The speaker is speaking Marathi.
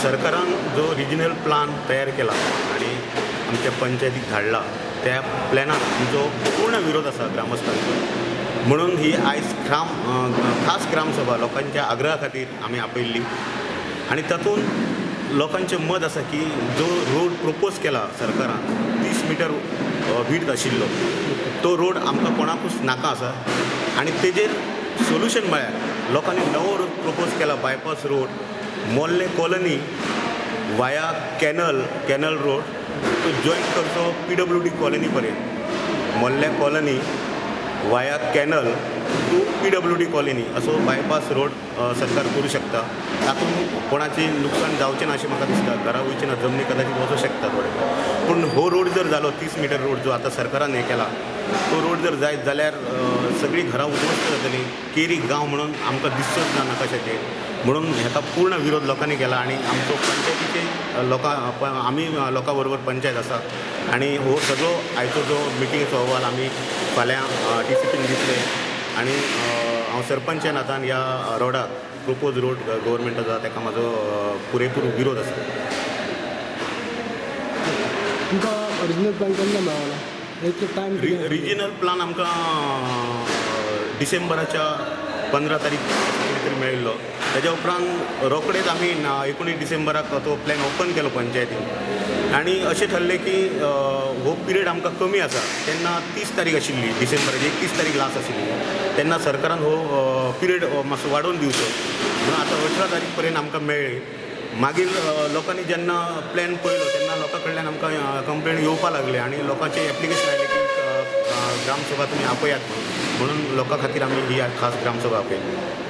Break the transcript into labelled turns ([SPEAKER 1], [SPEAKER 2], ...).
[SPEAKER 1] सरकारान जो रिजनल प्लान तयार केला आणि आमच्या पंचायतीक धाडला त्या प्लॅनाक आमचो पूर्ण विरोध आसा ग्रामस्थांचो. म्हणून ही आयज खास ग्रामसभा लोकांच्या आग्रहा खातीर आमी आपयल्ली आणि तातूंत लोकांचें मत आसा की जो रोड प्रपोज केला सरकारान 30 मीटर विड्थ आशिल्लो तो रोड आमकां कोणाकूच नाका आसा आणि तेजेर सोल्युशन म्हळ्यार लोकांनी नवो रोड प्रपोज केला बायपास रोड मोल्ले कॉलनी वाया कॅनल रोड तो जॉईंट करचो PWD कॉलनी पर्यंत. मोल्ले कॉलनी वाया कॅनल टू PWD कॉलनी असो बायपास रोड सरकार करू शकता. तातूंत कोणाची नुकसान जावचें ना अशें म्हाका दिसता. घरा वयचे ना जमनी कदाचित वचूं शकता थोडे. पूण हो रोड जर जालो 30 मीटर रोड जो आतां सरकारान हें केला तो रोड जर जायत जाल्यार सगळीं घरां उद्ध्वस्त जातलीं. केरी गांव म्हणून आमकां दिसचोच ना नकाशाचेर. म्हणून हेका पूर्ण विरोध लोकांनी केला आणि आमचो पंचायतीचे आमी लोकां बरोबर पंचायत आसा आणि हो सगळो आयचो जो मिटिंगेचो अहवाल आमी फाल्यां DCPन दितले आणि हांव सरपंच नातान ह्या रोडाक प्रपोज रोड गव्हर्मेंटाचो ताका म्हाजो पुरेपूर विरोध आसा.
[SPEAKER 2] तुमकां ओरिजिनल प्लॅन केन्ना मेळना? एक टायम
[SPEAKER 1] रिजनल प्लान आमकां डिसेंबराच्या 15 तारीख तरी मेळिल्लो. तेज्या उपरांत रोखडेच आमी 19 डिसेंबराक तो प्लॅन ओपन केलो पंचायतीन आणि अशें ठरलें की हो पिरियड आमकां कमी आसा. तेन्ना 30 तारीख आशिल्ली डिसेंबराची 31 तारीख लास्ट आशिल्ली. तेन्ना सरकारान हो पिरियड मातसो वाडोवन दिवचो म्हणून आतां 18 तारीख पर्यंत आमकां मेळ्ळी. मागीर लोकांनी जेन्ना प्लॅन पळयलो तेन्ना लोकां कडल्यान आमकां कंप्लेन येवपा लागले आणि लोकांचे एप्लिकेशन आयले की ग्रामसभा तुमी आपयात म्हणून लोकां खातीर आमी ही खास ग्रामसभा आपयली.